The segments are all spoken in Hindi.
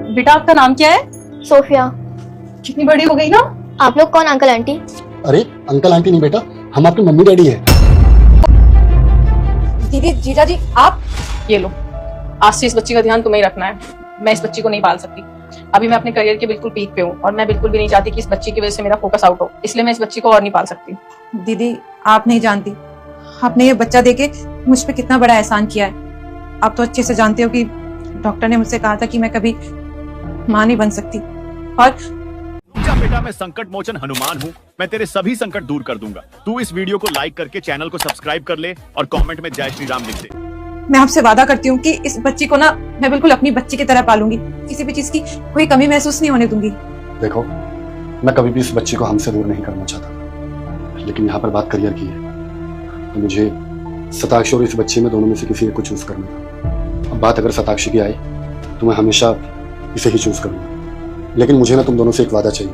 बेटा आपका नाम क्या है? सोफिया। कितनी बड़ी हो गई ना। आप लोग कौन अंकल आंटी? अरे अंकल आंटी नहीं बेटा, हम आपके मम्मी डैडी है। दीदी जीजा जी आप ये लो, आज से इस बच्ची का ध्यान तुम्हें ही रखना है। मैं इस बच्ची को नहीं पाल सकती। अभी मैं अपने करियर के बिल्कुल पीक पे हूँ और मैं बिल्कुल भी नहीं चाहती कि इस बच्ची की वजह से मेरा फोकस आउट हो, इसलिए मैं इस बच्ची को और नहीं पाल सकती। दीदी आप नहीं जानती, आपने ये बच्चा देके मुझ पे कितना बड़ा एहसान किया है। आप तो अच्छे से जानते हो कि डॉक्टर ने मुझसे कहा था कि मैं कभी मां नहीं बन सकती। और बेटा मैं संकट मोचन हनुमान हूँ, मैं तेरे सभी संकट दूर कर दूंगा। तू इस वीडियो को लाइक करके चैनल को सब्सक्राइब कर ले और कमेंट में जय श्री राम लिख दे। मैं आपसे वादा करती हूँ कि इस बच्ची को ना मैं बिल्कुल अपनी बच्ची की तरह पालूंगी, किसी भी चीज की कोई कमी महसूस नहीं होने दूंगी। देखो, मैं कभी भी इस बच्ची को हमसे दूर नहीं करना चाहता, लेकिन यहाँ पर बात करियर की है तो मुझे शताक्षी और इस बच्ची में दोनों में से किसी एक को चूज करना था। अब बात अगर शताक्षी की आए तो मैं हमेशा इसे ही चूज करूंगा, लेकिन मुझे ना तुम दोनों से एक वादा चाहिए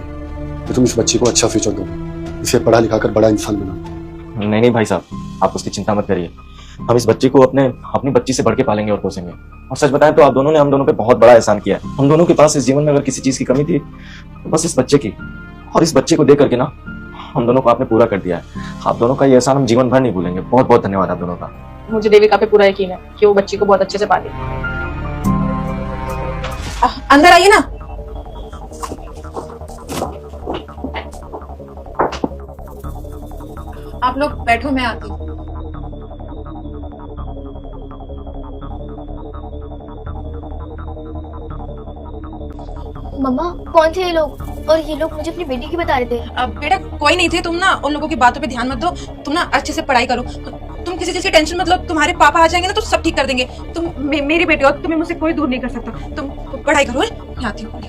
कि तुम इस बच्ची को अच्छा फ्यूचर दो, इसे पढ़ा लिखा कर बड़ा इंसान बनाओ। नहीं भाई साहब, आप उसकी चिंता मत करिए। हम इस बच्ची को अपनी बच्ची से बढ़ के पालेंगे और पोसेंगे। और सच बताएं तो आप दोनों ने हम दोनों पे बहुत बड़ा एहसान किया है। हम दोनों के पास इस जीवन में अगर किसी चीज की कमी थी तो बस इस बच्चे की, और इस बच्चे को दे करके ना हम दोनों को आपने पूरा कर दिया है। आप दोनों का ये एहसान हम जीवन भर नहीं भूलेंगे। बहुत बहुत धन्यवाद आप दोनों का। मुझे देविका पे पूरा यकीन है कि वो बच्ची को बहुत अच्छे से पालेगी। अंदर आइए ना। आप लोग बैठो, मैं आती हूँ। मम्मा कौन थे ये लोग? और ये लोग मुझे अपनी बेटी की बता रहे थे। अब बेटा कोई नहीं थे, तुम ना उन लोगों की बातों पे ध्यान मत दो। तुम ना अच्छे से पढ़ाई करो, तुम किसी चीज की टेंशन मत लो। तुम्हारे पापा आ जाएंगे ना तो सब ठीक कर देंगे। तुम मेरी बेटी हो, तुम्हें मुझसे कोई दूर नहीं कर सकता। तुम पढ़ाई करो। मैं आती हूँ।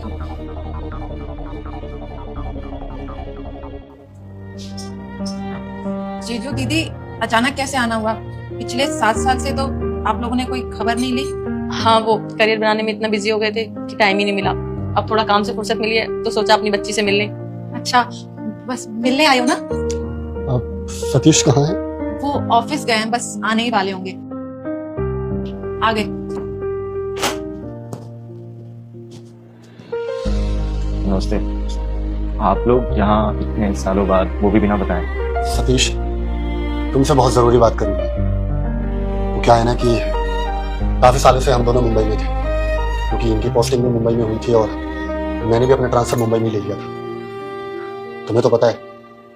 जीजू दीदी अचानक कैसे आना हुआ? पिछले 7 साल से तो आप लोगों ने कोई खबर नहीं ली। हाँ, वो करियर बनाने में इतना बिजी हो गए थे कि टाइम ही नहीं मिला। अब थोड़ा काम से फुर्सत मिली है तो सोचा अपनी बच्ची से मिलने। अच्छा, बस मिलने आए हो ना? अब सतीश कहाँ है? वो ऑफिस गए हैं, बस आने ही वाले होंगे। आ गए। नमस्ते। आप लोग यहाँ इतने सालों बाद, वो भी बिना बताए। सतीश, तुमसे बहुत जरूरी बात करनी है। वो क्या है ना कि काफी सालों से हम दोनों मुंबई में थे, क्योंकि इनकी पोस्टिंग भी मुंबई में हुई थी और मैंने भी अपना ट्रांसफर मुंबई में ले लिया था। तुम्हें तो पता है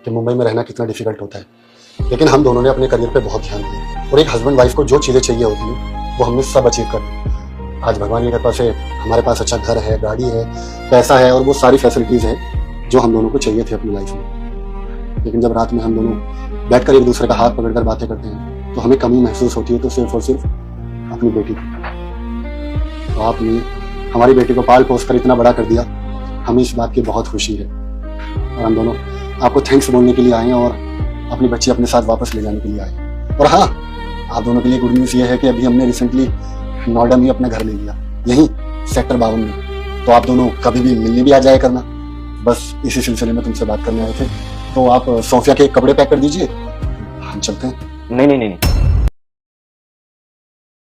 कि मुंबई में रहना कितना डिफिकल्ट होता है, लेकिन हम दोनों ने अपने करियर पे बहुत ध्यान दिया और एक हस्बैंड वाइफ को जो चीजें चाहिए होती हैं वो हमने सब अचीव कर दी। आज भगवान की कृपा से हमारे पास अच्छा घर है, गाड़ी है, पैसा है और वो सारी फैसिलिटीज हैं जो हम दोनों को चाहिए थे अपनी लाइफ में। लेकिन जब रात में हम दोनों बैठकर एक दूसरे का हाथ पकड़कर बातें करते हैं तो हमें कमी महसूस होती है, तो सिर्फ और सिर्फ अपनी बेटी की। तो आपने हमारी बेटी को पाल पोस कर इतना बड़ा कर दिया, हमें इस बात की बहुत खुशी है और हम दोनों आपको थैंक्स बोलने के लिए आए और अपनी बच्ची अपने साथ वापस ले जाने के लिए आए। और हाँ, आप दोनों के लिए गुड न्यूज़ ये है कि अभी हमने रिसेंटली नोएडा में अपना घर ले लिया, यहीं सेक्टर 52 में। तो आप दोनों कभी भी मिलने भी आ जाया करना। बस इसी सिलसिले में तुमसे बात करने आए थे। तो आप सोफिया के कपड़े पैक कर दीजिए, हम चलते हैं। नहीं,